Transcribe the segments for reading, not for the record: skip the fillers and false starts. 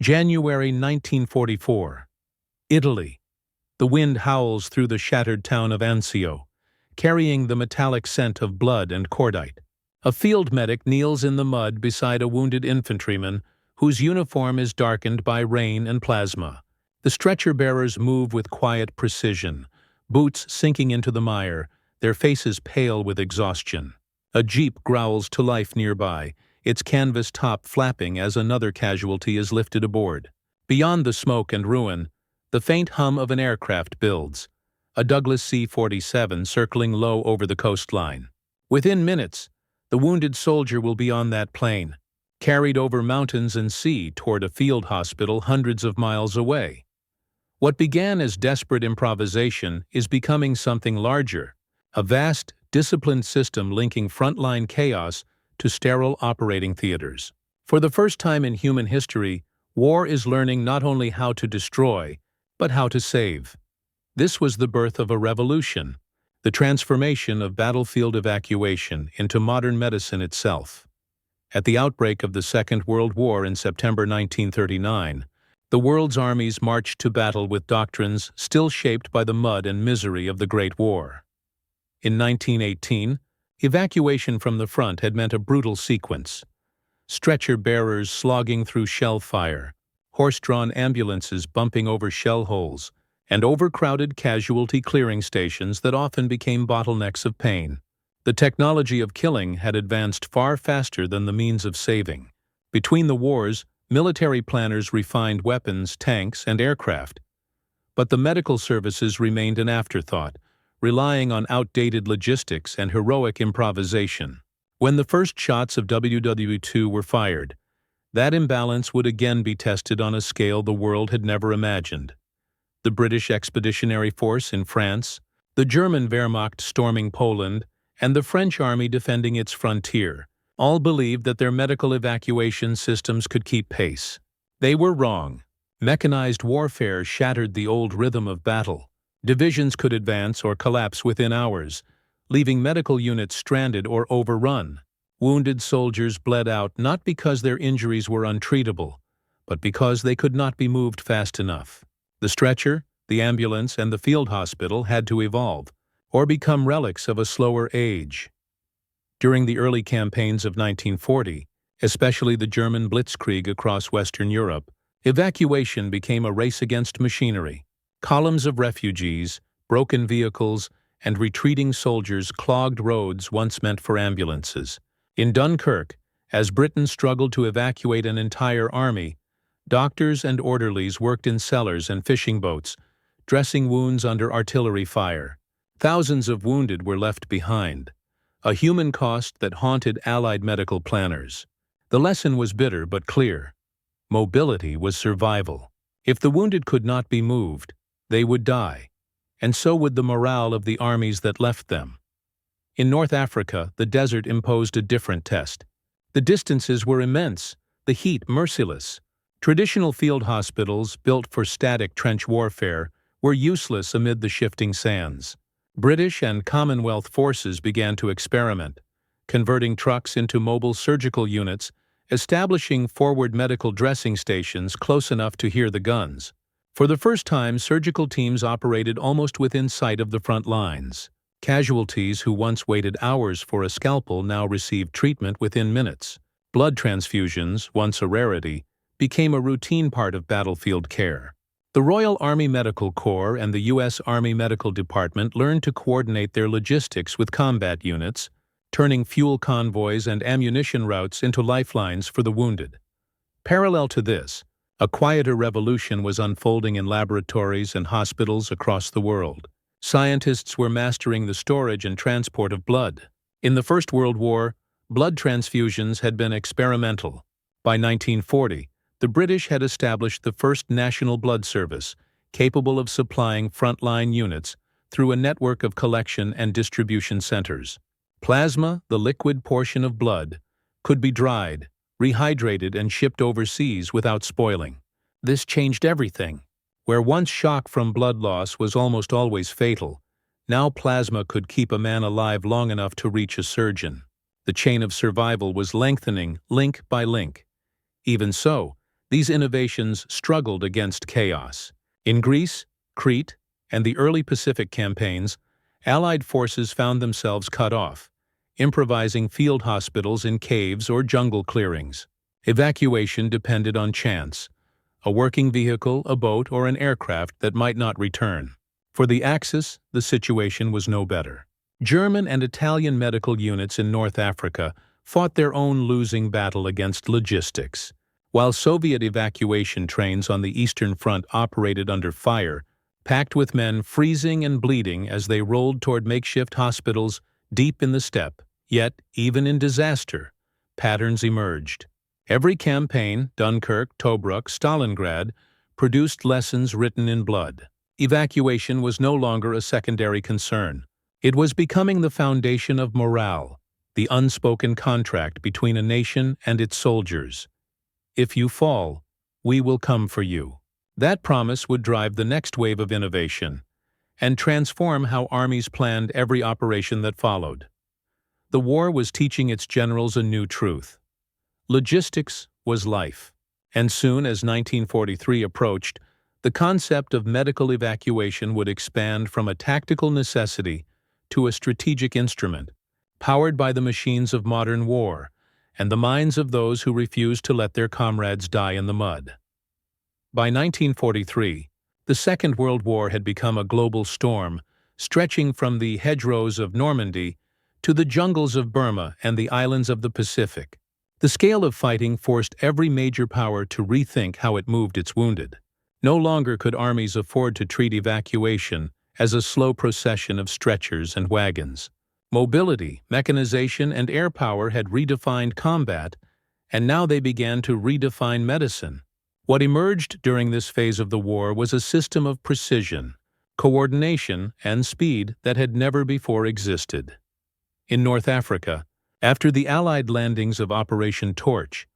January 1944. Italy. The wind howls through the shattered town of Anzio, carrying the metallic scent of blood and cordite. A field medic kneels in the mud beside a wounded infantryman whose uniform is darkened by rain and plasma. The stretcher-bearers move with quiet precision, boots sinking into the mire, their faces pale with exhaustion. A jeep growls to life nearby, its canvas top flapping as another casualty is lifted aboard. Beyond the smoke and ruin, the faint hum of an aircraft builds, a Douglas C-47 circling low over the coastline. Within minutes, the wounded soldier will be on that plane, carried over mountains and sea toward a field hospital hundreds of miles away. What began as desperate improvisation is becoming something larger, a vast, disciplined system linking frontline chaos to sterile operating theaters. For the first time in human history, war is learning not only how to destroy, but how to save. This was the birth of a revolution, the transformation of battlefield evacuation into modern medicine itself. At the outbreak of the Second World War in September 1939, the world's armies marched to battle with doctrines still shaped by the mud and misery of the Great War. In 1918, evacuation from the front had meant a brutal sequence. Stretcher-bearers slogging through shell fire, horse-drawn ambulances bumping over shell holes, and overcrowded casualty clearing stations that often became bottlenecks of pain. The technology of killing had advanced far faster than the means of saving. Between the wars, military planners refined weapons, tanks, and aircraft. But the medical services remained an afterthought, relying on outdated logistics and heroic improvisation. When the first shots of WW2 were fired, that imbalance would again be tested on a scale the world had never imagined. The British Expeditionary Force in France, the German Wehrmacht storming Poland, and the French army defending its frontier, all believed that their medical evacuation systems could keep pace. They were wrong. Mechanized warfare shattered the old rhythm of battle. Divisions could advance or collapse within hours, leaving medical units stranded or overrun. Wounded soldiers bled out not because their injuries were untreatable, but because they could not be moved fast enough. The stretcher, the ambulance, and the field hospital had to evolve, or become relics of a slower age. During the early campaigns of 1940, especially the German blitzkrieg across Western Europe, evacuation became a race against machinery. Columns of refugees, broken vehicles, and retreating soldiers clogged roads once meant for ambulances. In Dunkirk, as Britain struggled to evacuate an entire army, doctors and orderlies worked in cellars and fishing boats, dressing wounds under artillery fire. Thousands of wounded were left behind, a human cost that haunted Allied medical planners. The lesson was bitter but clear. Mobility was survival. If the wounded could not be moved, they would die, and so would the morale of the armies that left them. In North Africa, the desert imposed a different test. The distances were immense, the heat merciless. Traditional field hospitals, built for static trench warfare, were useless amid the shifting sands. British and Commonwealth forces began to experiment, converting trucks into mobile surgical units, establishing forward medical dressing stations close enough to hear the guns. For the first time, surgical teams operated almost within sight of the front lines. Casualties who once waited hours for a scalpel now received treatment within minutes. Blood transfusions, once a rarity, became a routine part of battlefield care. The Royal Army Medical Corps and the U.S. Army Medical Department learned to coordinate their logistics with combat units, turning fuel convoys and ammunition routes into lifelines for the wounded. Parallel to this, a quieter revolution was unfolding in laboratories and hospitals across the world. Scientists were mastering the storage and transport of blood. In the First World War, blood transfusions had been experimental. By 1940, the British had established the first national blood service, capable of supplying frontline units through a network of collection and distribution centers. Plasma, the liquid portion of blood, could be dried, rehydrated, and shipped overseas without spoiling. This changed everything. Where once shock from blood loss was almost always fatal, now plasma could keep a man alive long enough to reach a surgeon. The chain of survival was lengthening link by link. Even so, These innovations struggled against chaos. In Greece, Crete, and the early Pacific campaigns, Allied forces found themselves cut off, improvising field hospitals in caves or jungle clearings. Evacuation depended on chance, a working vehicle, a boat, or an aircraft that might not return. For the Axis, the situation was no better. German and Italian medical units in North Africa fought their own losing battle against logistics, while Soviet evacuation trains on the Eastern Front operated under fire, packed with men freezing and bleeding as they rolled toward makeshift hospitals deep in the steppe. Yet, even in disaster, patterns emerged. Every campaign, Dunkirk, Tobruk, Stalingrad, produced lessons written in blood. Evacuation was no longer a secondary concern. It was becoming the foundation of morale, the unspoken contract between a nation and its soldiers. If you fall, we will come for you. That promise would drive the next wave of innovation and transform how armies planned every operation that followed. The war was teaching its generals a new truth. Logistics was life. And soon as 1943 approached, the concept of medical evacuation would expand from a tactical necessity to a strategic instrument, powered by the machines of modern war and the minds of those who refused to let their comrades die in the mud. By 1943, the Second World War had become a global storm, stretching from the hedgerows of Normandy to the jungles of Burma and the islands of the Pacific. The scale of fighting forced every major power to rethink how it moved its wounded. No longer could armies afford to treat evacuation as a slow procession of stretchers and wagons. Mobility, mechanization, and air power had redefined combat, and now they began to redefine medicine. What emerged during this phase of the war was a system of precision, coordination, and speed that had never before existed. In North Africa, after the Allied landings of Operation Torch,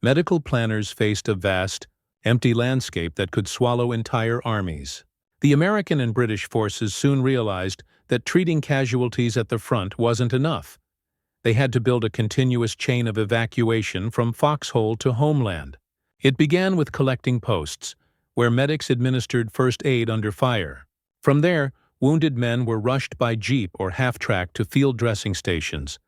medical planners faced a vast, empty landscape that could swallow entire armies. The American and British forces soon realized that treating casualties at the front wasn't enough. They had to build a continuous chain of evacuation from foxhole to homeland. It began with collecting posts, where medics administered first aid under fire. From there, wounded men were rushed by jeep or half-track to field dressing stations,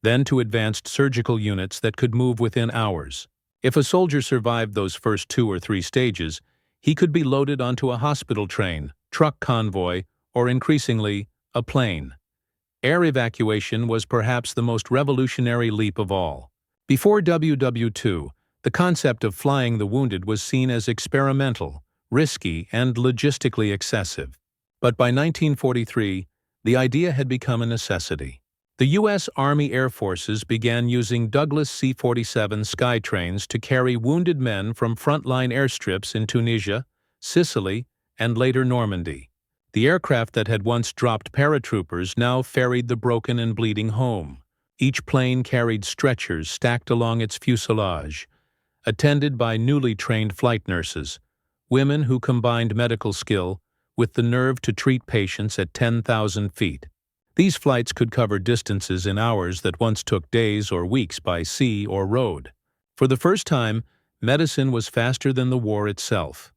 then to advanced surgical units that could move within hours. If a soldier survived those first 2 or 3 stages, he could be loaded onto a hospital train, truck convoy, or increasingly, a plane. Air evacuation was perhaps the most revolutionary leap of all. Before WW2, the concept of flying the wounded was seen as experimental, risky, and logistically excessive. But by 1943, the idea had become a necessity. The U.S. Army Air Forces began using Douglas C-47 Skytrains to carry wounded men from frontline airstrips in Tunisia, Sicily, and later Normandy. The aircraft that had once dropped paratroopers now ferried the broken and bleeding home. Each plane carried stretchers stacked along its fuselage, attended by newly trained flight nurses, women who combined medical skill with the nerve to treat patients at 10,000 feet. These flights could cover distances in hours that once took days or weeks by sea or road. For the first time, medicine was faster than the war itself.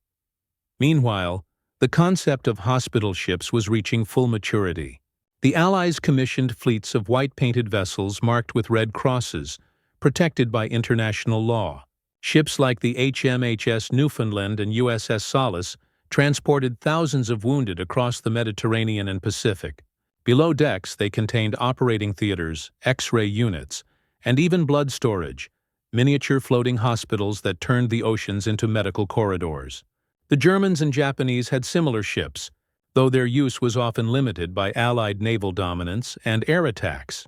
Meanwhile, the concept of hospital ships was reaching full maturity. The Allies commissioned fleets of white-painted vessels marked with red crosses, protected by international law. Ships like the HMHS Newfoundland and USS Solace transported thousands of wounded across the Mediterranean and Pacific. Below decks, they contained operating theaters, X-ray units, and even blood storage, miniature floating hospitals that turned the oceans into medical corridors. The Germans and Japanese had similar ships, though their use was often limited by Allied naval dominance and air attacks.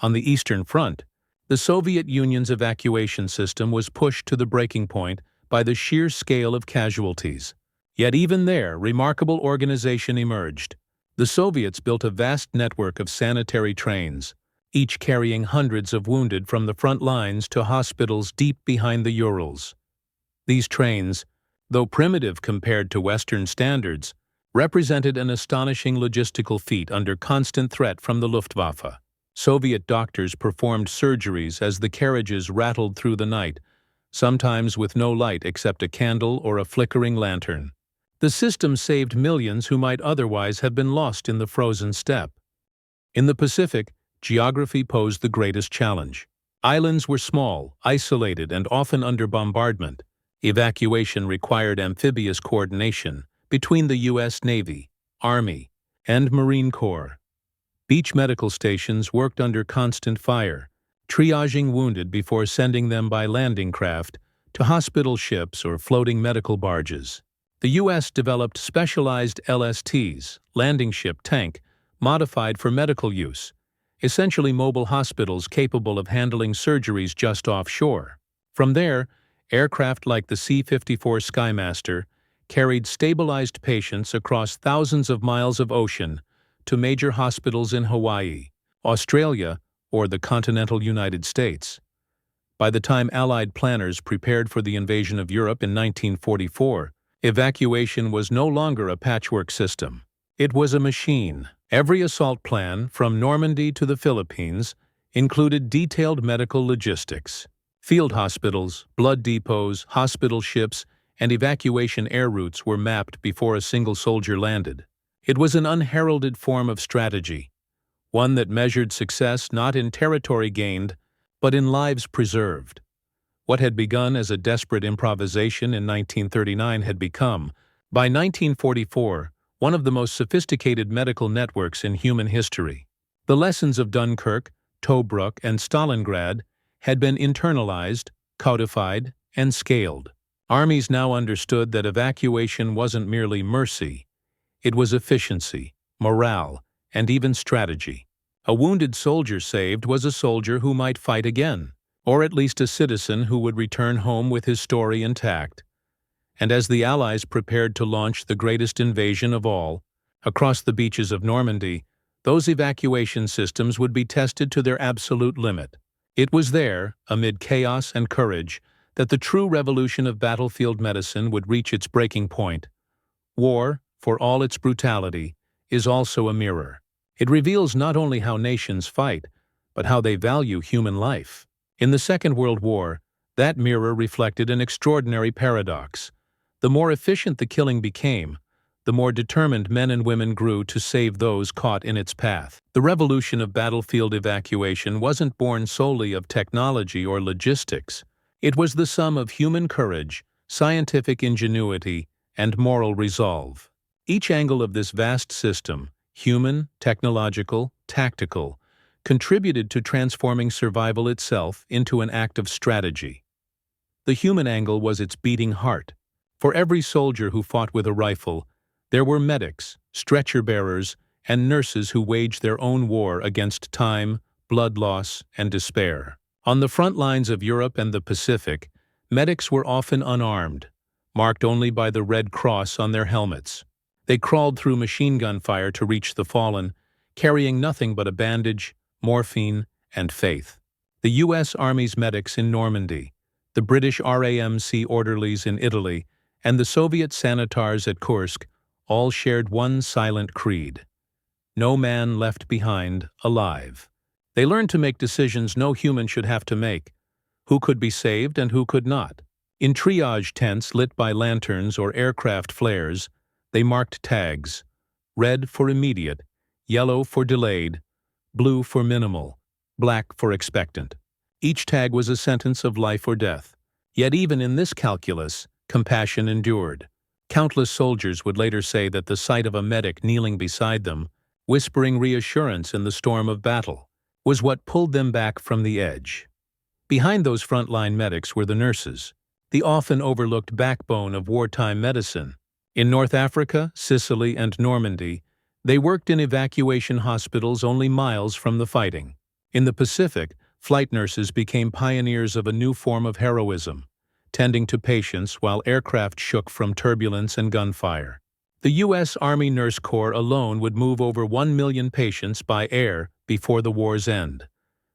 On the Eastern Front, the Soviet Union's evacuation system was pushed to the breaking point by the sheer scale of casualties. Yet even there, remarkable organization emerged. The Soviets built a vast network of sanitary trains, each carrying hundreds of wounded from the front lines to hospitals deep behind the Urals. These trains, though primitive compared to Western standards, represented an astonishing logistical feat under constant threat from the Luftwaffe. Soviet doctors performed surgeries as the carriages rattled through the night, sometimes with no light except a candle or a flickering lantern. The system saved millions who might otherwise have been lost in the frozen steppe. In the Pacific, geography posed the greatest challenge. Islands were small, isolated, and often under bombardment. Evacuation required amphibious coordination between the U.S. Navy, Army, and Marine Corps. Beach medical stations worked under constant fire, triaging wounded before sending them by landing craft to hospital ships or floating medical barges. The U.S. developed specialized LSTs, landing ship tank, modified for medical use, essentially mobile hospitals capable of handling surgeries just offshore. From there, aircraft like the C-54 Skymaster carried stabilized patients across thousands of miles of ocean to major hospitals in Hawaii, Australia, or the continental United States. By the time Allied planners prepared for the invasion of Europe in 1944, evacuation was no longer a patchwork system. It was a machine. Every assault plan, from Normandy to the Philippines, included detailed medical logistics. Field hospitals, blood depots, hospital ships, and evacuation air routes were mapped before a single soldier landed. It was an unheralded form of strategy, one that measured success not in territory gained, but in lives preserved. What had begun as a desperate improvisation in 1939 had become, by 1944, one of the most sophisticated medical networks in human history. The lessons of Dunkirk, Tobruk, and Stalingrad had been internalized, codified, and scaled. Armies now understood that evacuation wasn't merely mercy. It was efficiency, morale, and even strategy. A wounded soldier saved was a soldier who might fight again, or at least a citizen who would return home with his story intact. And as the Allies prepared to launch the greatest invasion of all, across the beaches of Normandy, those evacuation systems would be tested to their absolute limit. It was there, amid chaos and courage, that the true revolution of battlefield medicine would reach its breaking point. War, for all its brutality, is also a mirror. It reveals not only how nations fight, but how they value human life. In the Second World War, that mirror reflected an extraordinary paradox. The more efficient the killing became, the more determined men and women grew to save those caught in its path. The revolution of battlefield evacuation wasn't born solely of technology or logistics. It was the sum of human courage, scientific ingenuity, and moral resolve. Each angle of this vast system, human, technological, tactical, contributed to transforming survival itself into an act of strategy. The human angle was its beating heart. For every soldier who fought with a rifle, there were medics, stretcher-bearers, and nurses who waged their own war against time, blood loss, and despair. On the front lines of Europe and the Pacific, medics were often unarmed, marked only by the Red Cross on their helmets. They crawled through machine gun fire to reach the fallen, carrying nothing but a bandage, morphine, and faith. The U.S. Army's medics in Normandy, the British RAMC orderlies in Italy, and the Soviet sanitars at Kursk all shared one silent creed: no man left behind alive. They learned to make decisions no human should have to make: who could be saved and who could not. In triage tents lit by lanterns or aircraft flares, they marked tags: red for immediate, yellow for delayed, blue for minimal, black for expectant. Each tag was a sentence of life or death. Yet even in this calculus, compassion endured. Countless soldiers would later say that the sight of a medic kneeling beside them, whispering reassurance in the storm of battle, was what pulled them back from the edge. Behind those frontline medics were the nurses, the often overlooked backbone of wartime medicine. In North Africa, Sicily, and Normandy, they worked in evacuation hospitals only miles from the fighting. In the Pacific, flight nurses became pioneers of a new form of heroism, tending to patients while aircraft shook from turbulence and gunfire. The U.S. Army Nurse Corps alone would move over 1 million patients by air before the war's end,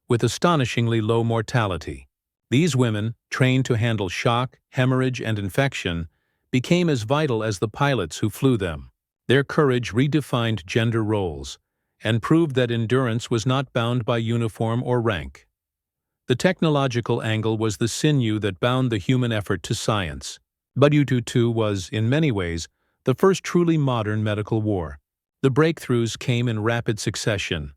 with astonishingly low mortality. These women, trained to handle shock, hemorrhage, and infection, became as vital as the pilots who flew them. Their courage redefined gender roles and proved that endurance was not bound by uniform or rank. The The technological angle was the sinew that bound the human effort to science. WW2 was, in many ways, the first truly modern medical war. The breakthroughs came in rapid succession: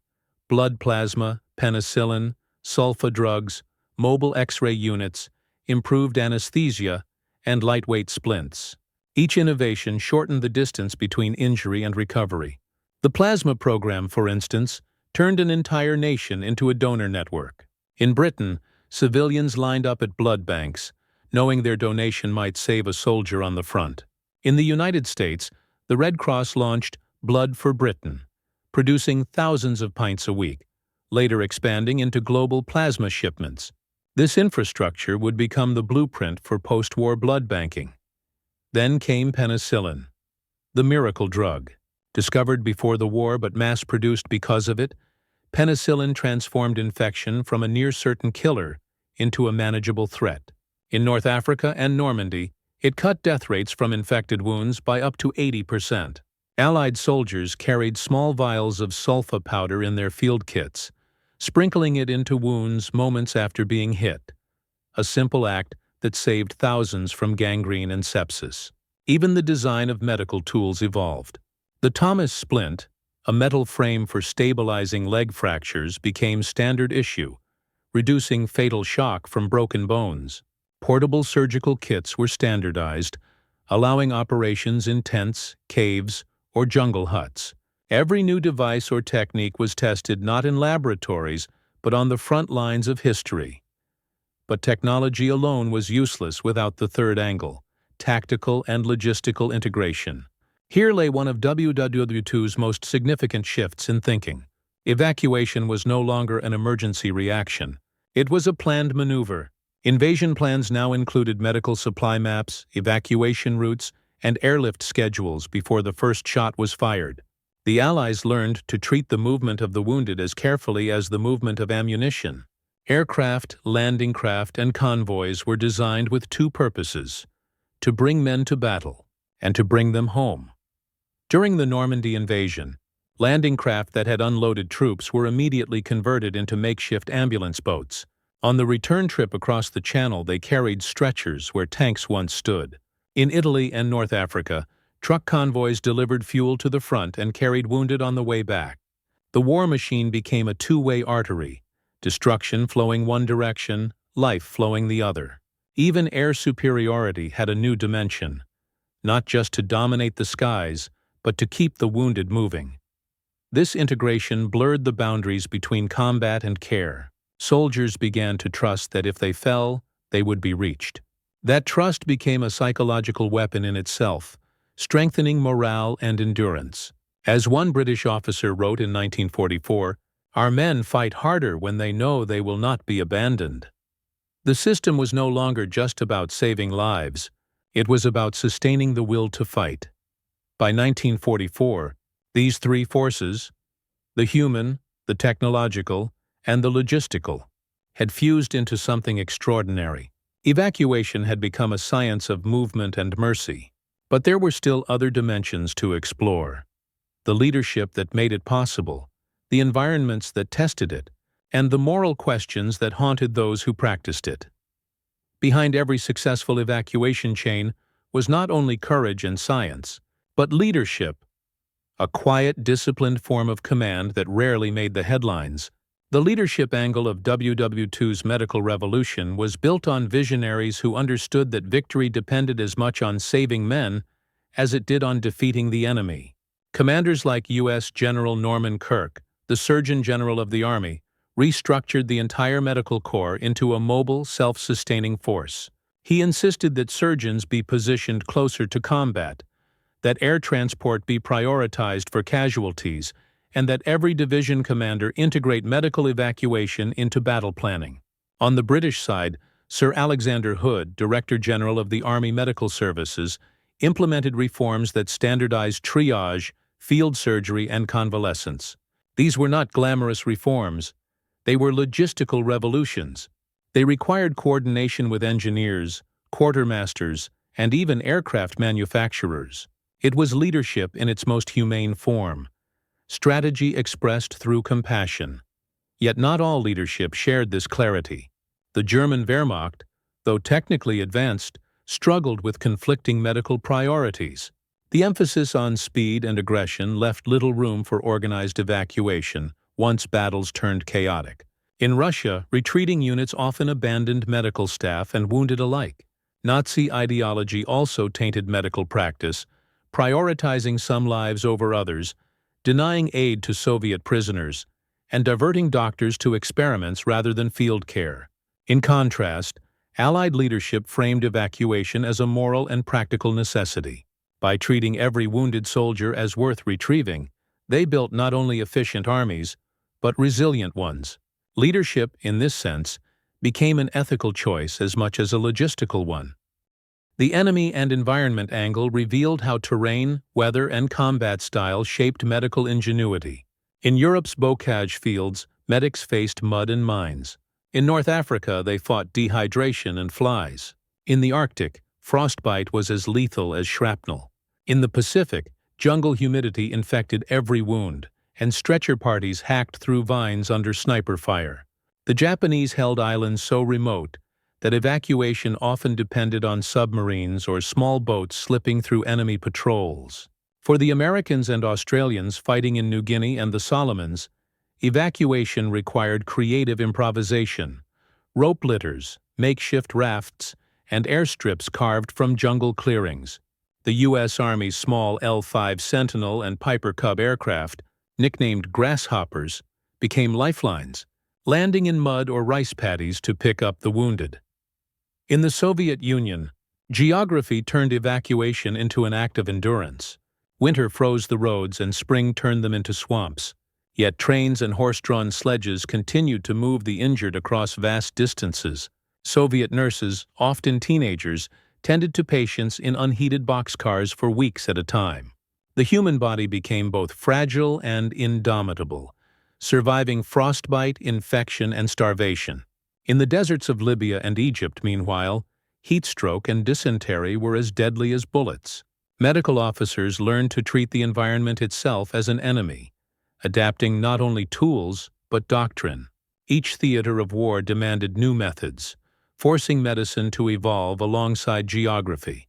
blood plasma, penicillin, sulfa drugs, mobile X-ray units, improved anesthesia, and lightweight splints. Each innovation shortened the distance between injury and recovery. The plasma program, for instance, turned an entire nation into a donor network. In Britain, civilians lined up at blood banks, knowing their donation might save a soldier on the front. In the United States, the Red Cross launched Blood for Britain, producing thousands of pints a week, later expanding into global plasma shipments. This infrastructure would become the blueprint for post-war blood banking. Then came penicillin, the miracle drug. Discovered before the war but mass-produced because of it, penicillin transformed infection from a near-certain killer into a manageable threat. In North Africa and Normandy, it cut death rates from infected wounds by up to 80%. Allied soldiers carried small vials of sulfa powder in their field kits, sprinkling it into wounds moments after being hit, a simple act that saved thousands from gangrene and sepsis. Even the design of medical tools evolved. The Thomas splint, a metal frame for stabilizing leg fractures, became standard issue, reducing fatal shock from broken bones. Portable surgical kits were standardized, allowing operations in tents, caves, or jungle huts. Every new device or technique was tested not in laboratories, but on the front lines of history. But technology alone was useless without the third angle: tactical and logistical integration. Here lay one of WW2's most significant shifts in thinking. Evacuation was no longer an emergency reaction. It was a planned maneuver. Invasion plans now included medical supply maps, evacuation routes, and airlift schedules before the first shot was fired. The Allies learned to treat the movement of the wounded as carefully as the movement of ammunition. Aircraft, landing craft, and convoys were designed with two purposes: to bring men to battle and to bring them home. During the Normandy invasion, landing craft that had unloaded troops were immediately converted into makeshift ambulance boats. On the return trip across the Channel, they carried stretchers where tanks once stood. In Italy and North Africa, truck convoys delivered fuel to the front and carried wounded on the way back. The war machine became a two-way artery, destruction flowing one direction, life flowing the other. Even air superiority had a new dimension, not just to dominate the skies, but to keep the wounded moving. This integration blurred the boundaries between combat and care. Soldiers began to trust that if they fell, they would be reached. That trust became a psychological weapon in itself, strengthening morale and endurance. As one British officer wrote in 1944, "Our men fight harder when they know they will not be abandoned." The system was no longer just about saving lives. It was about sustaining the will to fight. By 1944, these three forces, the human, the technological, and the logistical, had fused into something extraordinary. Evacuation had become a science of movement and mercy. But there were still other dimensions to explore: the leadership that made it possible, the environments that tested it, and the moral questions that haunted those who practiced it. Behind every successful evacuation chain was not only courage and science, but leadership, a quiet, disciplined form of command that rarely made the headlines. The leadership angle of WW2's medical revolution was built on visionaries who understood that victory depended as much on saving men as it did on defeating the enemy. Commanders like U.S. General Norman Kirk, the Surgeon General of the Army, restructured the entire medical corps into a mobile, self-sustaining force. He insisted that surgeons be positioned closer to combat, that air transport be prioritized for casualties, and that every division commander integrate medical evacuation into battle planning. On the British side, Sir Alexander Hood, Director General of the Army Medical Services, implemented reforms that standardized triage, field surgery, and convalescence. These were not glamorous reforms. They were logistical revolutions. They required coordination with engineers, quartermasters, and even aircraft manufacturers. It was leadership in its most humane form, strategy expressed through compassion. Yet not all leadership shared this clarity. The German Wehrmacht, though technically advanced, struggled with conflicting medical priorities. The emphasis on speed and aggression left little room for organized evacuation once battles turned chaotic. In Russia, retreating units often abandoned medical staff and wounded alike. Nazi ideology also tainted medical practice, prioritizing some lives over others, denying aid to Soviet prisoners, and diverting doctors to experiments rather than field care. In contrast, Allied leadership framed evacuation as a moral and practical necessity. By treating every wounded soldier as worth retrieving, they built not only efficient armies, but resilient ones. Leadership, in this sense, became an ethical choice as much as a logistical one. The enemy and environment angle revealed how terrain, weather, and combat style shaped medical ingenuity. In Europe's bocage fields, medics faced mud and mines. In North Africa, they fought dehydration and flies. In the Arctic, frostbite was as lethal as shrapnel. In the Pacific, jungle humidity infected every wound, and stretcher parties hacked through vines under sniper fire. The Japanese held islands so remote that evacuation often depended on submarines or small boats slipping through enemy patrols. For the Americans and Australians fighting in New Guinea and the Solomons, evacuation required creative improvisation. Rope litters, makeshift rafts, and airstrips carved from jungle clearings. The U.S. Army's small L-5 Sentinel and Piper Cub aircraft, nicknamed grasshoppers, became lifelines, landing in mud or rice paddies to pick up the wounded. In the Soviet Union, geography turned evacuation into an act of endurance. Winter froze the roads and spring turned them into swamps. Yet trains and horse-drawn sledges continued to move the injured across vast distances. Soviet nurses, often teenagers, tended to patients in unheated boxcars for weeks at a time. The human body became both fragile and indomitable, surviving frostbite, infection, and starvation. In the deserts of Libya and Egypt, meanwhile, heat stroke and dysentery were as deadly as bullets. Medical officers learned to treat the environment itself as an enemy, adapting not only tools but doctrine. Each theater of war demanded new methods, forcing medicine to evolve alongside geography.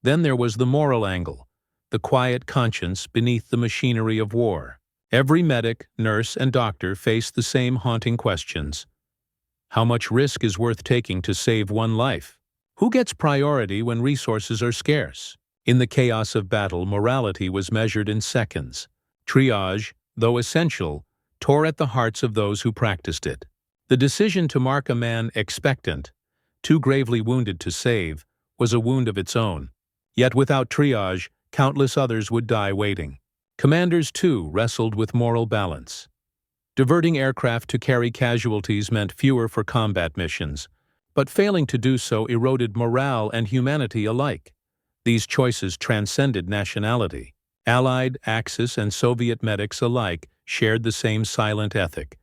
Then there was the moral angle, the quiet conscience beneath the machinery of war. Every medic, nurse, and doctor faced the same haunting questions. How much risk is worth taking to save one life? Who gets priority when resources are scarce? In the chaos of battle, morality was measured in seconds. Triage, though essential, tore at the hearts of those who practiced it. The decision to mark a man expectant, too gravely wounded to save, was a wound of its own. Yet without triage, countless others would die waiting. Commanders, too, wrestled with moral balance. Diverting aircraft to carry casualties meant fewer for combat missions, but failing to do so eroded morale and humanity alike. These choices transcended nationality. Allied, Axis, and Soviet medics alike shared the same silent ethic,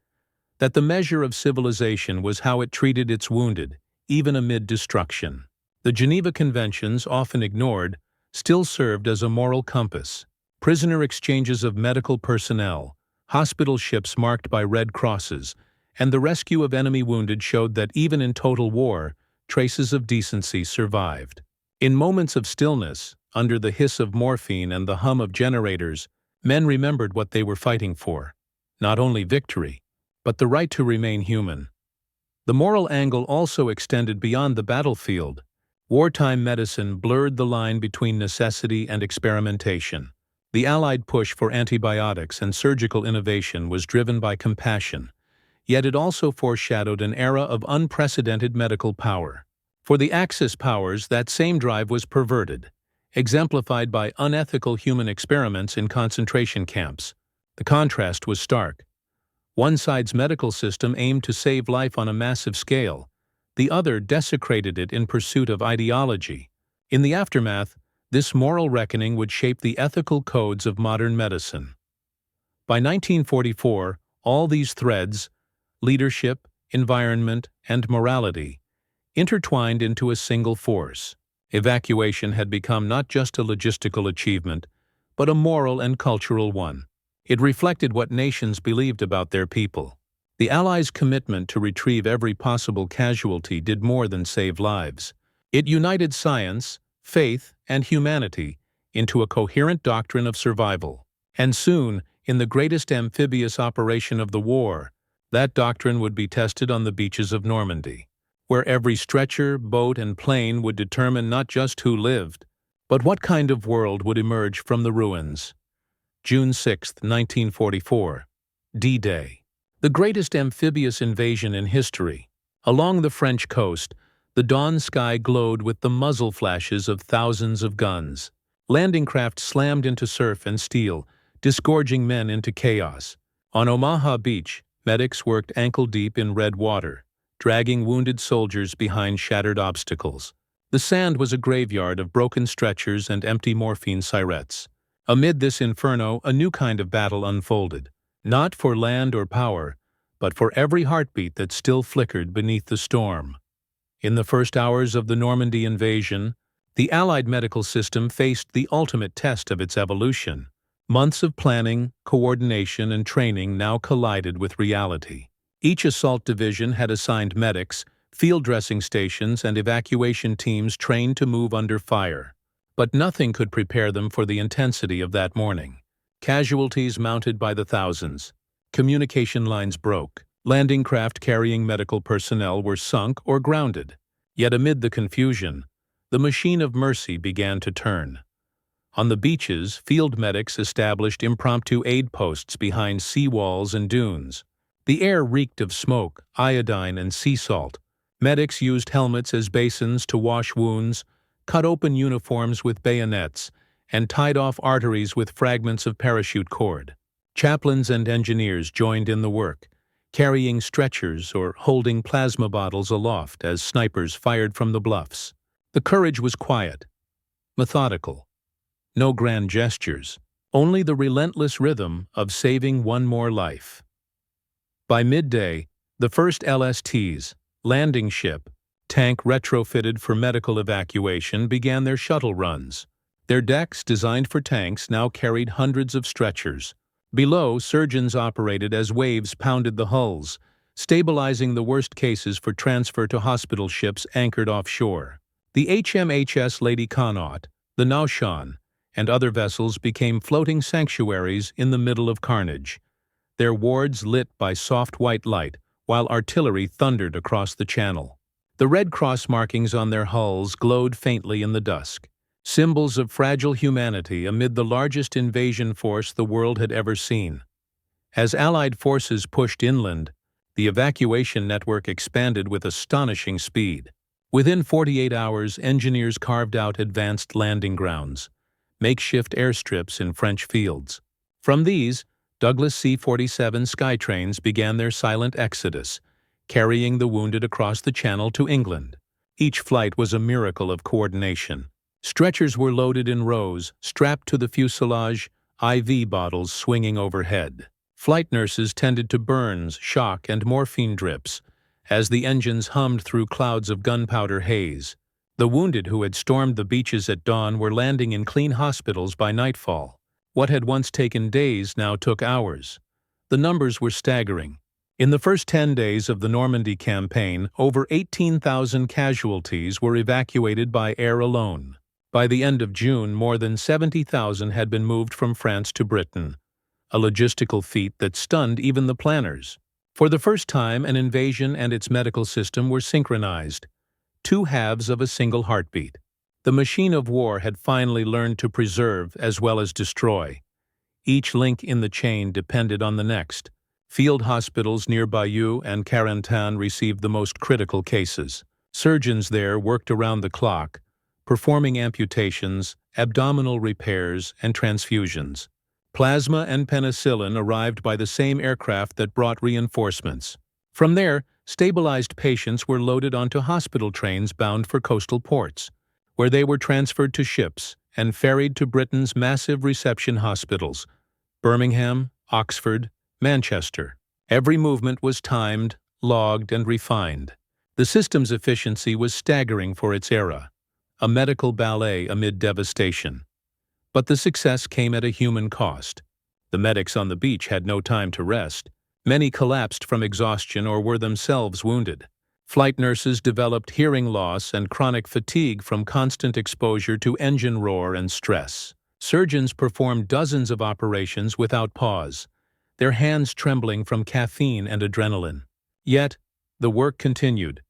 that the measure of civilization was how it treated its wounded, even amid destruction. The Geneva Conventions, often ignored, still served as a moral compass. Prisoner exchanges of medical personnel, hospital ships marked by red crosses, and the rescue of enemy wounded showed that even in total war, traces of decency survived. In moments of stillness, under the hiss of morphine and the hum of generators, men remembered what they were fighting for. Not only victory, but the right to remain human. The moral angle also extended beyond the battlefield. Wartime medicine blurred the line between necessity and experimentation. The Allied push for antibiotics and surgical innovation was driven by compassion, yet it also foreshadowed an era of unprecedented medical power. For the Axis powers, that same drive was perverted, exemplified by unethical human experiments in concentration camps. The contrast was stark. One side's medical system aimed to save life on a massive scale. The other desecrated it in pursuit of ideology. In the aftermath, this moral reckoning would shape the ethical codes of modern medicine. By 1944, all these threads, leadership, environment, and morality, intertwined into a single force. Evacuation had become not just a logistical achievement, but a moral and cultural one. It reflected what nations believed about their people. The Allies' commitment to retrieve every possible casualty did more than save lives. It united science, faith, and humanity into a coherent doctrine of survival. And soon, in the greatest amphibious operation of the war, that doctrine would be tested on the beaches of Normandy, where every stretcher, boat, and plane would determine not just who lived, but what kind of world would emerge from the ruins. June 6, 1944. D-Day. The greatest amphibious invasion in history. Along the French coast, the dawn sky glowed with the muzzle flashes of thousands of guns. Landing craft slammed into surf and steel, disgorging men into chaos. On Omaha Beach, medics worked ankle-deep in red water, dragging wounded soldiers behind shattered obstacles. The sand was a graveyard of broken stretchers and empty morphine syrettes. Amid this inferno, a new kind of battle unfolded. Not for land or power, but for every heartbeat that still flickered beneath the storm. In the first hours of the Normandy invasion, the Allied medical system faced the ultimate test of its evolution. Months of planning, coordination, and training now collided with reality. Each assault division had assigned medics, field dressing stations, and evacuation teams trained to move under fire. But nothing could prepare them for the intensity of that morning. Casualties mounted by the thousands. Communication lines broke. Landing craft carrying medical personnel were sunk or grounded. Yet amid the confusion, the machine of mercy began to turn. On the beaches, field medics established impromptu aid posts behind seawalls and dunes. The air reeked of smoke, iodine, and sea salt. Medics used helmets as basins to wash wounds, cut open uniforms with bayonets, and tied off arteries with fragments of parachute cord. Chaplains and engineers joined in the work, carrying stretchers or holding plasma bottles aloft as snipers fired from the bluffs. The courage was quiet, methodical. No grand gestures, only the relentless rhythm of saving one more life. By midday, the first LSTs, landing ship, tank retrofitted for medical evacuation, began their shuttle runs. Their decks, designed for tanks, now carried hundreds of stretchers. Below, surgeons operated as waves pounded the hulls, stabilizing the worst cases for transfer to hospital ships anchored offshore. The HMHS Lady Connaught, the Naushan, and other vessels became floating sanctuaries in the middle of carnage, their wards lit by soft white light, while artillery thundered across the channel. The Red Cross markings on their hulls glowed faintly in the dusk, symbols of fragile humanity amid the largest invasion force the world had ever seen. As Allied forces pushed inland, the evacuation network expanded with astonishing speed. Within 48 hours, engineers carved out advanced landing grounds, makeshift airstrips in French fields. From these, Douglas C-47 Skytrains began their silent exodus, carrying the wounded across the Channel to England. Each flight was a miracle of coordination. Stretchers were loaded in rows, strapped to the fuselage, IV bottles swinging overhead. Flight nurses tended to burns, shock, and morphine drips as the engines hummed through clouds of gunpowder haze. The wounded who had stormed the beaches at dawn were landing in clean hospitals by nightfall. What had once taken days now took hours. The numbers were staggering. In the first 10 days of the Normandy campaign, over 18,000 casualties were evacuated by air alone. By the end of June, more than 70,000 had been moved from France to Britain, a logistical feat that stunned even the planners. For the first time, an invasion and its medical system were synchronized, two halves of a single heartbeat. The machine of war had finally learned to preserve as well as destroy. Each link in the chain depended on the next. Field hospitals near Bayeux and Carentan received the most critical cases. Surgeons there worked around the clock, performing amputations, abdominal repairs, and transfusions. Plasma and penicillin arrived by the same aircraft that brought reinforcements. From there, stabilized patients were loaded onto hospital trains bound for coastal ports, where they were transferred to ships and ferried to Britain's massive reception hospitals, Birmingham, Oxford, Manchester. Every movement was timed, logged, and refined. The system's efficiency was staggering for its era, a medical ballet amid devastation. But the success came at a human cost. The medics on the beach had no time to rest. Many collapsed from exhaustion or were themselves wounded. Flight nurses developed hearing loss and chronic fatigue from constant exposure to engine roar and stress. Surgeons performed dozens of operations without pause, their hands trembling from caffeine and adrenaline. Yet, the work continued,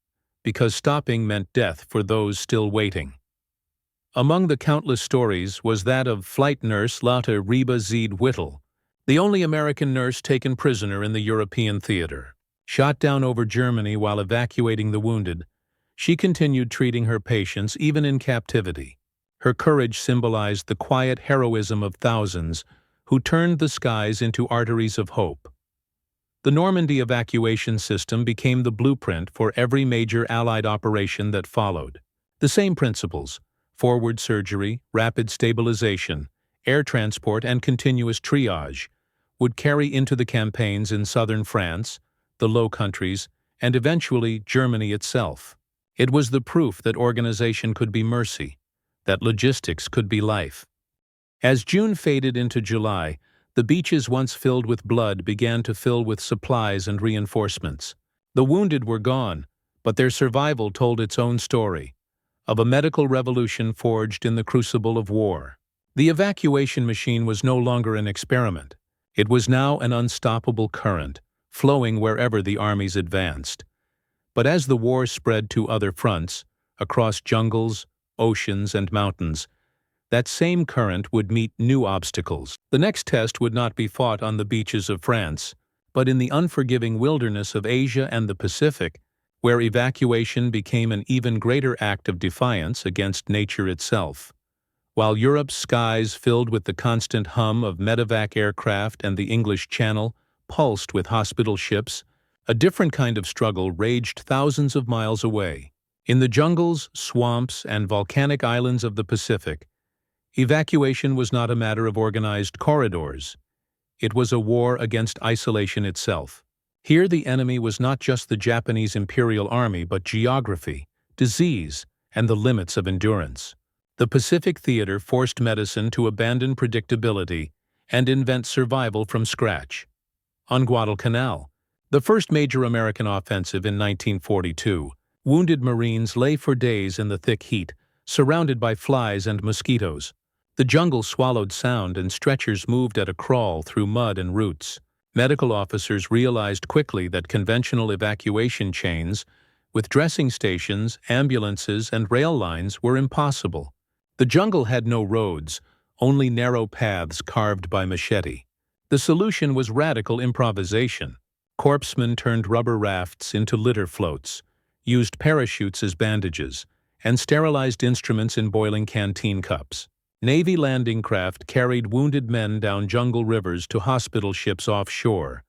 because stopping meant death for those still waiting. Among the countless stories was that of flight nurse Lotte Reba Zeed-Whittle, the only American nurse taken prisoner in the European theater. Shot down over Germany while evacuating the wounded, she continued treating her patients even in captivity. Her courage symbolized the quiet heroism of thousands who turned the skies into arteries of hope. The Normandy evacuation system became the blueprint for every major Allied operation that followed. The same principles: forward surgery, rapid stabilization, air transport, and continuous triage would carry into the campaigns in southern France, the Low Countries, and eventually Germany itself. It was the proof that organization could be mercy, that logistics could be life. As June faded into July, the beaches once filled with blood began to fill with supplies and reinforcements. The wounded were gone, but their survival told its own story, of a medical revolution forged in the crucible of war. The evacuation machine was no longer an experiment. It was now an unstoppable current, flowing wherever the armies advanced. But as the war spread to other fronts, across jungles, oceans, and mountains, that same current would meet new obstacles. The next test would not be fought on the beaches of France, but in the unforgiving wilderness of Asia and the Pacific, where evacuation became an even greater act of defiance against nature itself. While Europe's skies filled with the constant hum of medevac aircraft and the English Channel pulsed with hospital ships, a different kind of struggle raged thousands of miles away. In the jungles, swamps, and volcanic islands of the Pacific, evacuation was not a matter of organized corridors. It was a war against isolation itself. Here the enemy was not just the Japanese Imperial Army, but geography, disease, and the limits of endurance. The Pacific Theater forced medicine to abandon predictability and invent survival from scratch. On Guadalcanal, the first major American offensive in 1942, wounded Marines lay for days in the thick heat, surrounded by flies and mosquitoes. The jungle swallowed sound and stretchers moved at a crawl through mud and roots. Medical officers realized quickly that conventional evacuation chains, with dressing stations, ambulances, and rail lines, were impossible. The jungle had no roads, only narrow paths carved by machete. The solution was radical improvisation. Corpsmen turned rubber rafts into litter floats, used parachutes as bandages, and sterilized instruments in boiling canteen cups. Navy landing craft carried wounded men down jungle rivers to hospital ships offshore,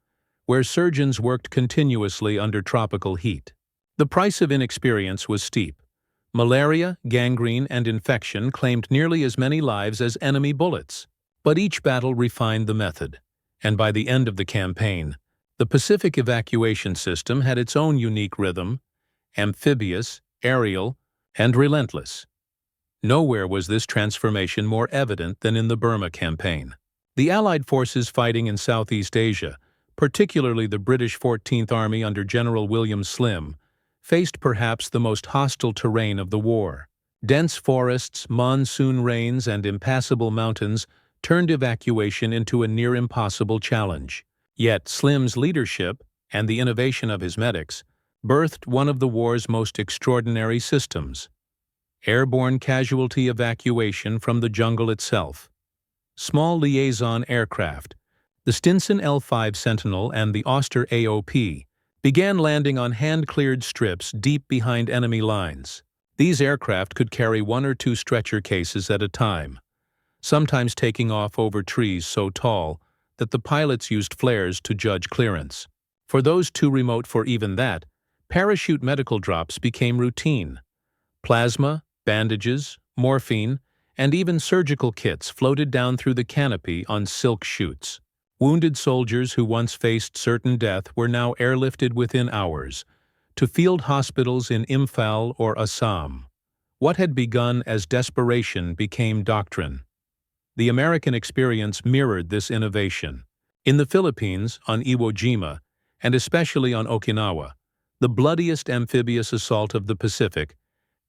where surgeons worked continuously under tropical heat. The price of inexperience was steep. Malaria, gangrene, and infection claimed nearly as many lives as enemy bullets. But each battle refined the method, and by the end of the campaign, the Pacific evacuation system had its own unique rhythm: amphibious, aerial, and relentless. Nowhere was this transformation more evident than in the Burma campaign. The Allied forces fighting in Southeast Asia, particularly the British 14th Army under General William Slim, faced perhaps the most hostile terrain of the war. Dense forests, monsoon rains, and impassable mountains turned evacuation into a near-impossible challenge. Yet Slim's leadership and the innovation of his medics birthed one of the war's most extraordinary systems: airborne casualty evacuation from the jungle itself. Small liaison aircraft, the Stinson L-5 Sentinel and the Oster AOP, began landing on hand-cleared strips deep behind enemy lines. These aircraft could carry one or two stretcher cases at a time, sometimes taking off over trees so tall that the pilots used flares to judge clearance. For those too remote for even that, parachute medical drops became routine. Plasma, bandages, morphine, and even surgical kits floated down through the canopy on silk chutes. Wounded soldiers who once faced certain death were now airlifted within hours to field hospitals in Imphal or Assam. What had begun as desperation became doctrine. The American experience mirrored this innovation. In the Philippines, on Iwo Jima, and especially on Okinawa, the bloodiest amphibious assault of the Pacific,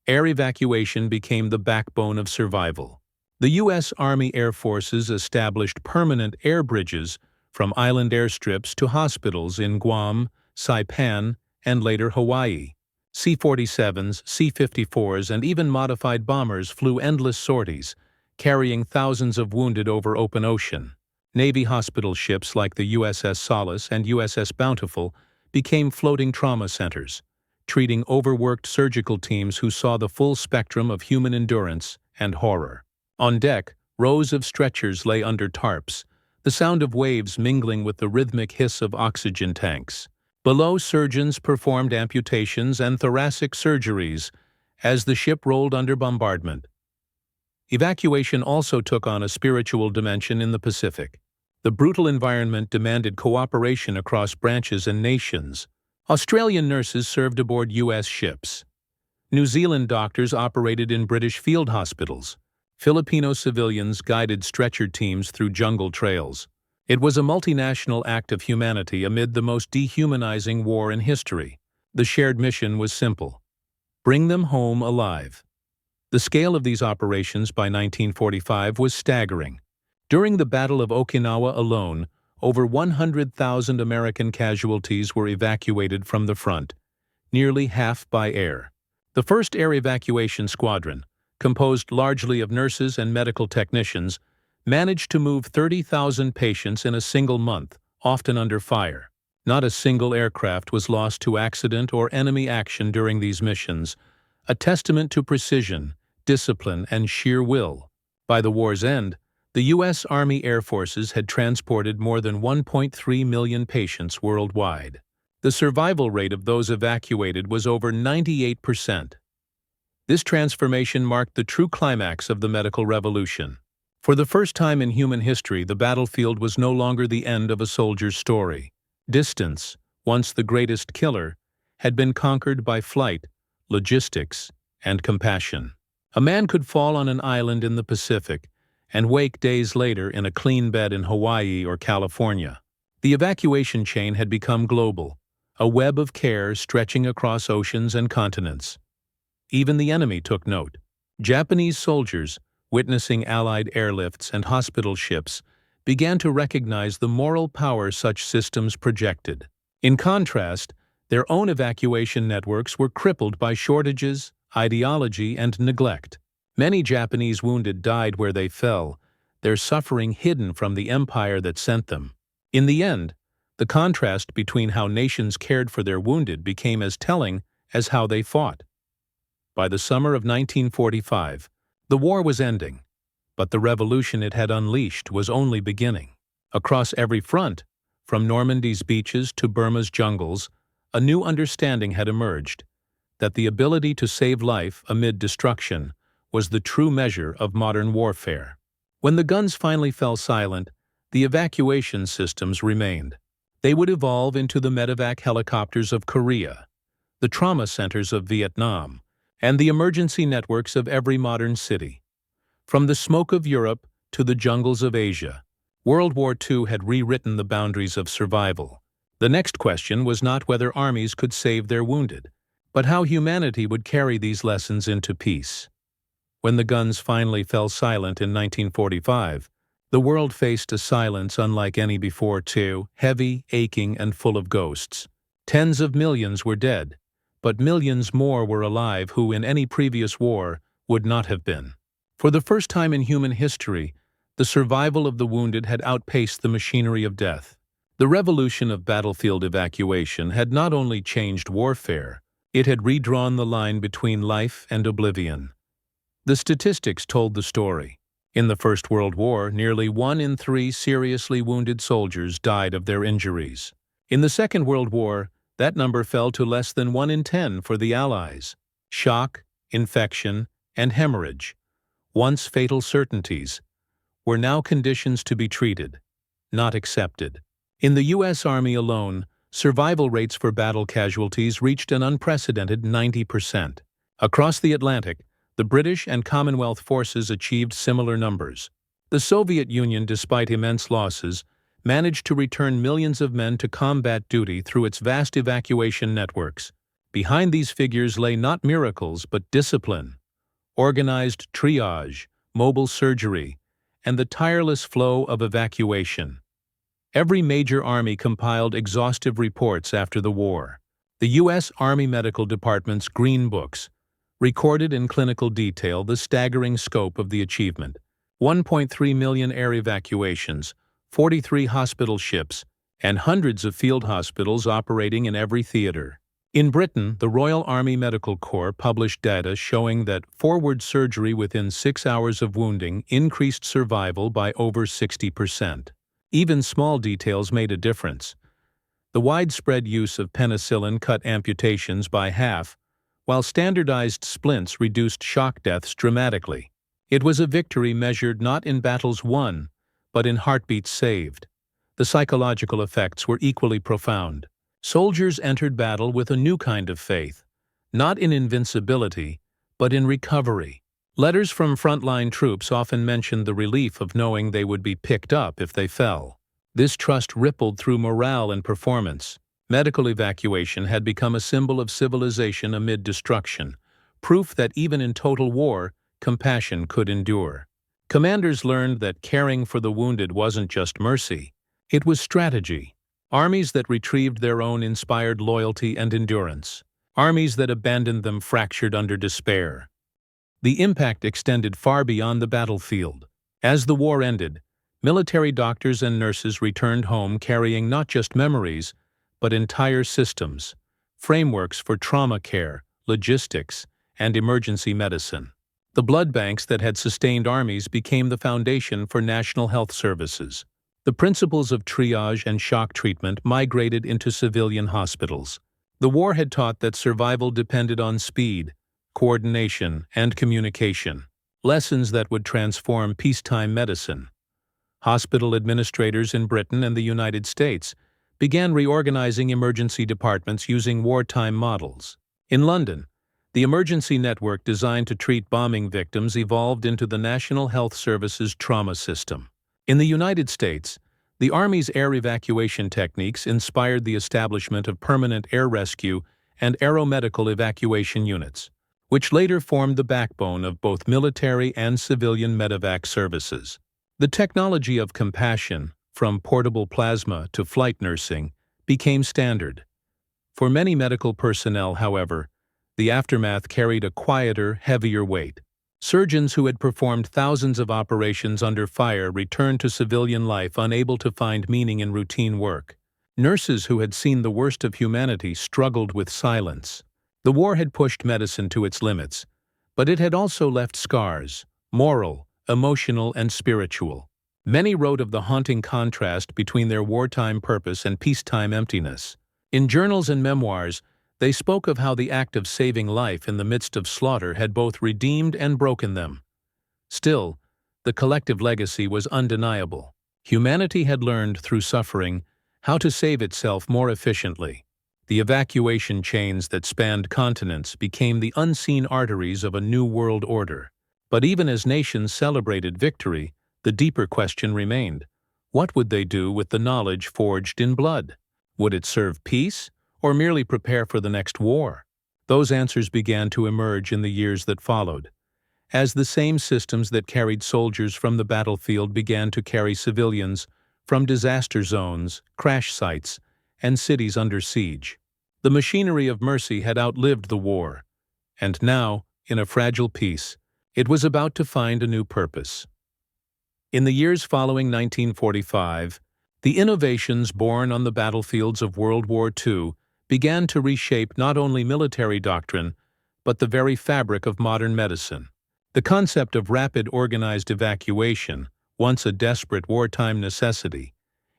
air evacuation became the backbone of survival. The U.S. Army Air Forces established permanent air bridges from island airstrips to hospitals in Guam, Saipan, and later Hawaii. C-47s, C-54s, and even modified bombers flew endless sorties, carrying thousands of wounded over open ocean. Navy hospital ships like the USS Solace and USS Bountiful became floating trauma centers, treating overworked surgical teams who saw the full spectrum of human endurance and horror. On deck, rows of stretchers lay under tarps, the sound of waves mingling with the rhythmic hiss of oxygen tanks. Below, surgeons performed amputations and thoracic surgeries as the ship rolled under bombardment. Evacuation also took on a spiritual dimension in the Pacific. The brutal environment demanded cooperation across branches and nations. Australian nurses served aboard U.S. ships. New Zealand doctors operated in British field hospitals. Filipino civilians guided stretcher teams through jungle trails. It was a multinational act of humanity amid the most dehumanizing war in history. The shared mission was simple: bring them home alive. The scale of these operations by 1945 was staggering. During the Battle of Okinawa alone, over 100,000 American casualties were evacuated from the front, nearly half by air. The 1st Air Evacuation Squadron, composed largely of nurses and medical technicians, managed to move 30,000 patients in a single month, often under fire. Not a single aircraft was lost to accident or enemy action during these missions, a testament to precision, discipline, and sheer will. By the war's end, the U.S. Army Air Forces had transported more than 1.3 million patients worldwide. The survival rate of those evacuated was over 98%. This transformation marked the true climax of the medical revolution. For the first time in human history, the battlefield was no longer the end of a soldier's story. Distance, once the greatest killer, had been conquered by flight, logistics, and compassion. A man could fall on an island in the Pacific and wake days later in a clean bed in Hawaii or California. The evacuation chain had become global, a web of care stretching across oceans and continents. Even the enemy took note. Japanese soldiers, witnessing Allied airlifts and hospital ships, began to recognize the moral power such systems projected. In contrast, their own evacuation networks were crippled by shortages, ideology, and neglect. Many Japanese wounded died where they fell, their suffering hidden from the empire that sent them. In the end, the contrast between how nations cared for their wounded became as telling as how they fought. By the summer of 1945, the war was ending, but the revolution it had unleashed was only beginning. Across every front, from Normandy's beaches to Burma's jungles, a new understanding had emerged, that the ability to save life amid destruction was the true measure of modern warfare. When the guns finally fell silent, the evacuation systems remained. They would evolve into the medevac helicopters of Korea, the trauma centers of Vietnam, and the emergency networks of every modern city. From the smoke of Europe to the jungles of Asia, World War II had rewritten the boundaries of survival. The next question was not whether armies could save their wounded, but how humanity would carry these lessons into peace. When the guns finally fell silent in 1945, the world faced a silence unlike any before too, heavy, aching, and full of ghosts. Tens of millions were dead, but millions more were alive who in any previous war would not have been. For the first time in human history, the survival of the wounded had outpaced the machinery of death. The revolution of battlefield evacuation had not only changed warfare, it had redrawn the line between life and oblivion. The statistics told the story. In the First World War, nearly 1 in 3 seriously wounded soldiers died of their injuries. In the Second World War, that number fell to less than 1 in 10 for the Allies. Shock, infection, and hemorrhage, once fatal certainties, were now conditions to be treated, not accepted. In the U.S. Army alone, survival rates for battle casualties reached an unprecedented 90%. Across the Atlantic, the British and Commonwealth forces achieved similar numbers. The Soviet Union, despite immense losses, managed to return millions of men to combat duty through its vast evacuation networks. Behind these figures lay not miracles but discipline, organized triage, mobile surgery, and the tireless flow of evacuation. Every major army compiled exhaustive reports after the war. The U.S. Army Medical Department's Green Books recorded in clinical detail the staggering scope of the achievement: 1.3 million air evacuations, 43 hospital ships, and hundreds of field hospitals operating in every theater. In Britain, the Royal Army Medical Corps published data showing that forward surgery within 6 hours of wounding increased survival by over 60%. Even small details made a difference. The widespread use of penicillin cut amputations by half, while standardized splints reduced shock deaths dramatically. It was a victory measured not in battles won, but in heartbeats saved. The psychological effects were equally profound. Soldiers entered battle with a new kind of faith, not in invincibility, but in recovery. Letters from frontline troops often mentioned the relief of knowing they would be picked up if they fell. This trust rippled through morale and performance. Medical evacuation had become a symbol of civilization amid destruction, proof that even in total war, compassion could endure. Commanders learned that caring for the wounded wasn't just mercy, it was strategy. Armies that retrieved their own inspired loyalty and endurance. Armies that abandoned them fractured under despair. The impact extended far beyond the battlefield. As the war ended, military doctors and nurses returned home carrying not just memories, but entire systems, frameworks for trauma care, logistics, and emergency medicine. The blood banks that had sustained armies became the foundation for national health services. The principles of triage and shock treatment migrated into civilian hospitals. The war had taught that survival depended on speed, coordination, and communication, lessons that would transform peacetime medicine. Hospital administrators in Britain and the United States began reorganizing emergency departments using wartime models. In London, the emergency network designed to treat bombing victims evolved into the National Health Service's trauma system. In the United States, the Army's air evacuation techniques inspired the establishment of permanent air rescue and aeromedical evacuation units, which later formed the backbone of both military and civilian medevac services. The technology of compassion, from portable plasma to flight nursing, became standard. For many medical personnel, however, the aftermath carried a quieter, heavier weight. Surgeons who had performed thousands of operations under fire returned to civilian life unable to find meaning in routine work. Nurses who had seen the worst of humanity struggled with silence. The war had pushed medicine to its limits, but it had also left scars, moral, emotional, and spiritual. Many wrote of the haunting contrast between their wartime purpose and peacetime emptiness. In journals and memoirs, they spoke of how the act of saving life in the midst of slaughter had both redeemed and broken them. Still, the collective legacy was undeniable. Humanity had learned through suffering how to save itself more efficiently. The evacuation chains that spanned continents became the unseen arteries of a new world order. But even as nations celebrated victory, the deeper question remained: what would they do with the knowledge forged in blood? Would it serve peace, or merely prepare for the next war? Those answers began to emerge in the years that followed, as the same systems that carried soldiers from the battlefield began to carry civilians from disaster zones, crash sites, and cities under siege. The machinery of mercy had outlived the war, and now, in a fragile peace, it was about to find a new purpose. In the years following 1945, the innovations born on the battlefields of World War II began to reshape not only military doctrine, but the very fabric of modern medicine. The concept of rapid organized evacuation, once a desperate wartime necessity,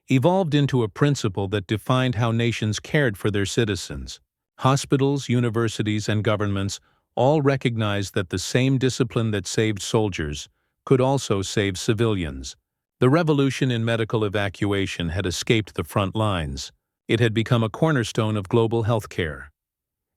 evolved into a principle that defined how nations cared for their citizens. Hospitals, universities, and governments all recognized that the same discipline that saved soldiers could also save civilians. The revolution in medical evacuation had escaped the front lines. It had become a cornerstone of global healthcare.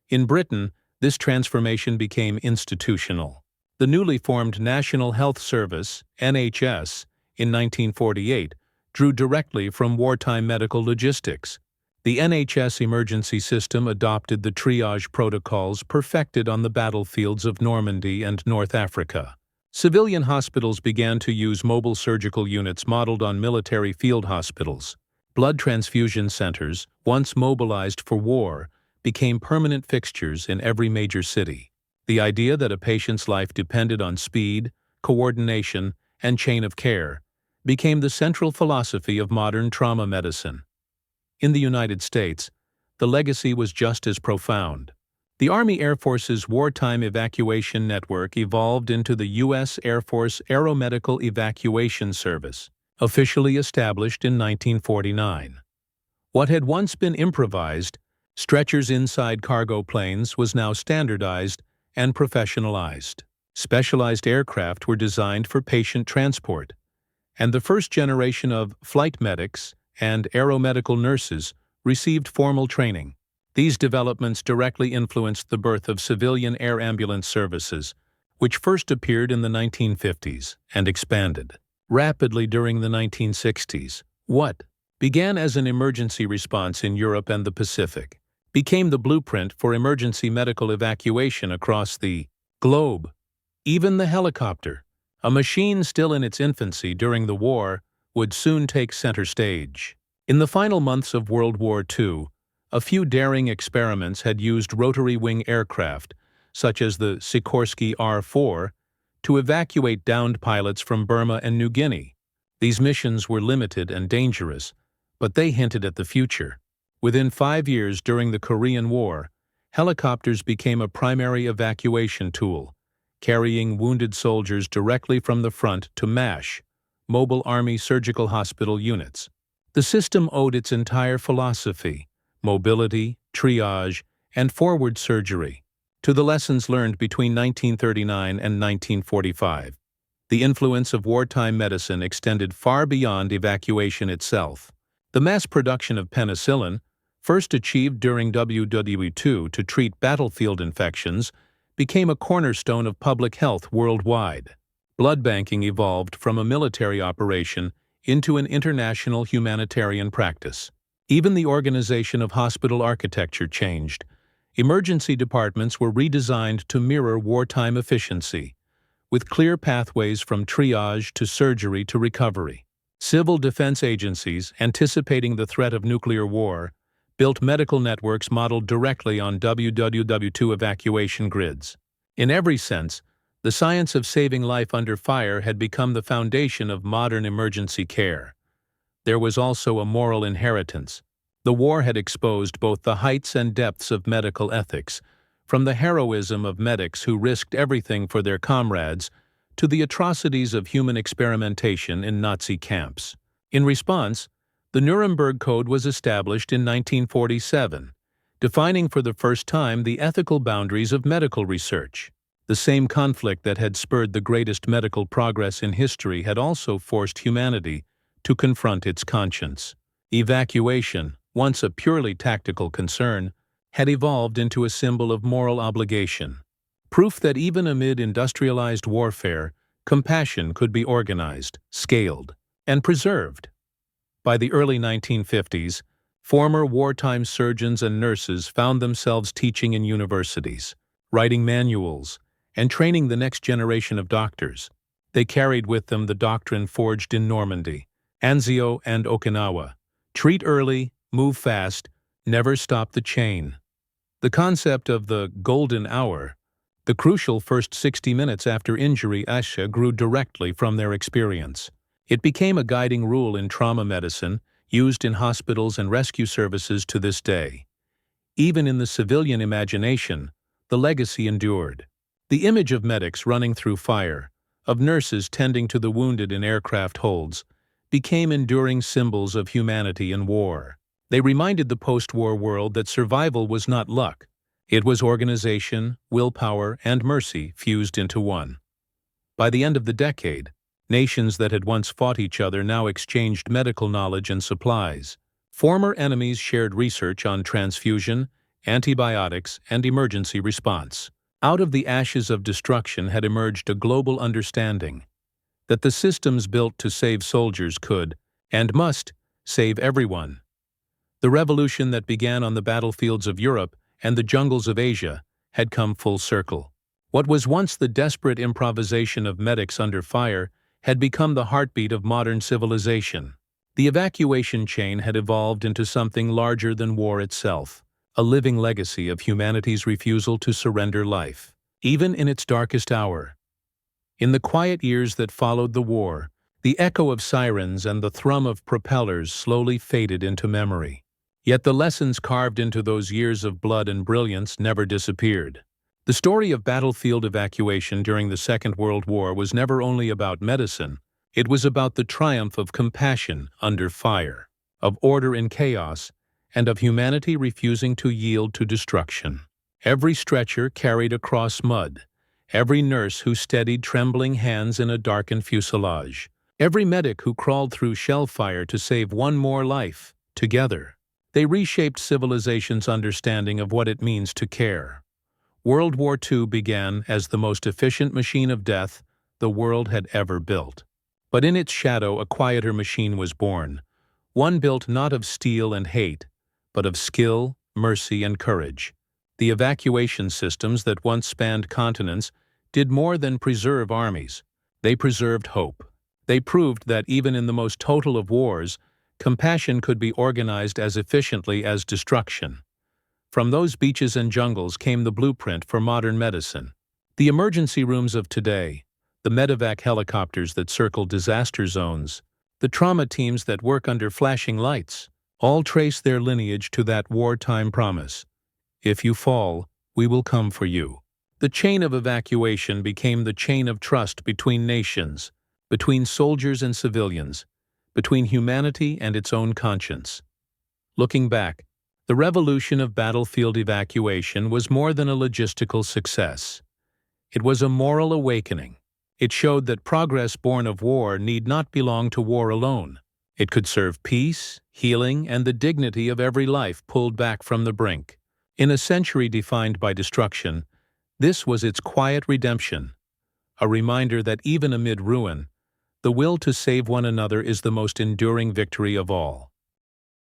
In Britain, this transformation became institutional. The newly formed National Health Service, NHS, in 1948, drew directly from wartime medical logistics. The NHS emergency system adopted the triage protocols perfected on the battlefields of Normandy and North Africa. Civilian hospitals began to use mobile surgical units modeled on military field hospitals. Blood transfusion centers, once mobilized for war, became permanent fixtures in every major city. The idea that a patient's life depended on speed, coordination, and chain of care became the central philosophy of modern trauma medicine. In the United States, the legacy was just as profound. The Army Air Force's wartime evacuation network evolved into the U.S. Air Force Aeromedical Evacuation Service, officially established in 1949. What had once been improvised, stretchers inside cargo planes, was now standardized and professionalized. Specialized aircraft were designed for patient transport, and the first generation of flight medics and aeromedical nurses received formal training. These developments directly influenced the birth of civilian air ambulance services, which first appeared in the 1950s and expanded rapidly during the 1960s. What began as an emergency response in Europe and the Pacific became the blueprint for emergency medical evacuation across the globe. Even the helicopter, a machine still in its infancy during the war, would soon take center stage. In the final months of World War II, a few daring experiments had used rotary-wing aircraft, such as the Sikorsky R-4, to evacuate downed pilots from Burma and New Guinea. These missions were limited and dangerous, but they hinted at the future. Within 5 years during the Korean War, helicopters became a primary evacuation tool, carrying wounded soldiers directly from the front to MASH, Mobile Army Surgical Hospital units. The system owed its entire philosophy, mobility, triage, and forward surgery, to the lessons learned between 1939 and 1945. The influence of wartime medicine extended far beyond evacuation itself. The mass production of penicillin, first achieved during WW2 to treat battlefield infections, became a cornerstone of public health worldwide. Blood banking evolved from a military operation into an international humanitarian practice. Even the organization of hospital architecture changed. Emergency departments were redesigned to mirror wartime efficiency, with clear pathways from triage to surgery to recovery. Civil defense agencies, anticipating the threat of nuclear war, built medical networks modeled directly on WW2 evacuation grids. In every sense, the science of saving life under fire had become the foundation of modern emergency care. There was also a moral inheritance. The war had exposed both the heights and depths of medical ethics, from the heroism of medics who risked everything for their comrades to the atrocities of human experimentation in Nazi camps. In response, the Nuremberg Code was established in 1947, defining for the first time the ethical boundaries of medical research. The same conflict that had spurred the greatest medical progress in history had also forced humanity to confront its conscience. Evacuation, once a purely tactical concern, had evolved into a symbol of moral obligation, proof that even amid industrialized warfare, compassion could be organized, scaled, and preserved. By the early 1950s, former wartime surgeons and nurses found themselves teaching in universities, writing manuals, and training the next generation of doctors. They carried with them the doctrine forged in Normandy, Anzio, and Okinawa: treat early, move fast, never stop the chain. The concept of the golden hour, the crucial first 60 minutes after injury, grew directly from their experience. It became a guiding rule in trauma medicine, used in hospitals and rescue services to this day. Even in the civilian imagination, the legacy endured. The image of medics running through fire, of nurses tending to the wounded in aircraft holds, became enduring symbols of humanity in war. They reminded the post-war world that survival was not luck. It was organization, willpower, and mercy fused into one. By the end of the decade, nations that had once fought each other now exchanged medical knowledge and supplies. Former enemies shared research on transfusion, antibiotics, and emergency response. Out of the ashes of destruction had emerged a global understanding that the systems built to save soldiers could, and must save everyone. The revolution that began on the battlefields of Europe and the jungles of Asia had come full circle. What was once the desperate improvisation of medics under fire had become the heartbeat of modern civilization. The evacuation chain had evolved into something larger than war itself, a living legacy of humanity's refusal to surrender life, even in its darkest hour. In the quiet years that followed the war, the echo of sirens and the thrum of propellers slowly faded into memory. Yet the lessons carved into those years of blood and brilliance never disappeared. The story of battlefield evacuation during the Second World War was never only about medicine, it was about the triumph of compassion under fire, of order in chaos, and of humanity refusing to yield to destruction. Every stretcher carried across mud, every nurse who steadied trembling hands in a darkened fuselage, every medic who crawled through shell fire to save one more life, together. They reshaped civilization's understanding of what it means to care. World War II began as the most efficient machine of death the world had ever built. But in its shadow a quieter machine was born, one built not of steel and hate, but of skill, mercy, and courage. The evacuation systems that once spanned continents did more than preserve armies. They preserved hope. They proved that even in the most total of wars, compassion could be organized as efficiently as destruction. From those beaches and jungles came the blueprint for modern medicine. The emergency rooms of today, the medevac helicopters that circle disaster zones, the trauma teams that work under flashing lights, all trace their lineage to that wartime promise. If you fall, we will come for you. The chain of evacuation became the chain of trust between nations, between soldiers and civilians, between humanity and its own conscience. Looking back, the revolution of battlefield evacuation was more than a logistical success. It was a moral awakening. It showed that progress born of war need not belong to war alone. It could serve peace, healing, and the dignity of every life pulled back from the brink. In a century defined by destruction, this was its quiet redemption, a reminder that even amid ruin, the will to save one another is the most enduring victory of all.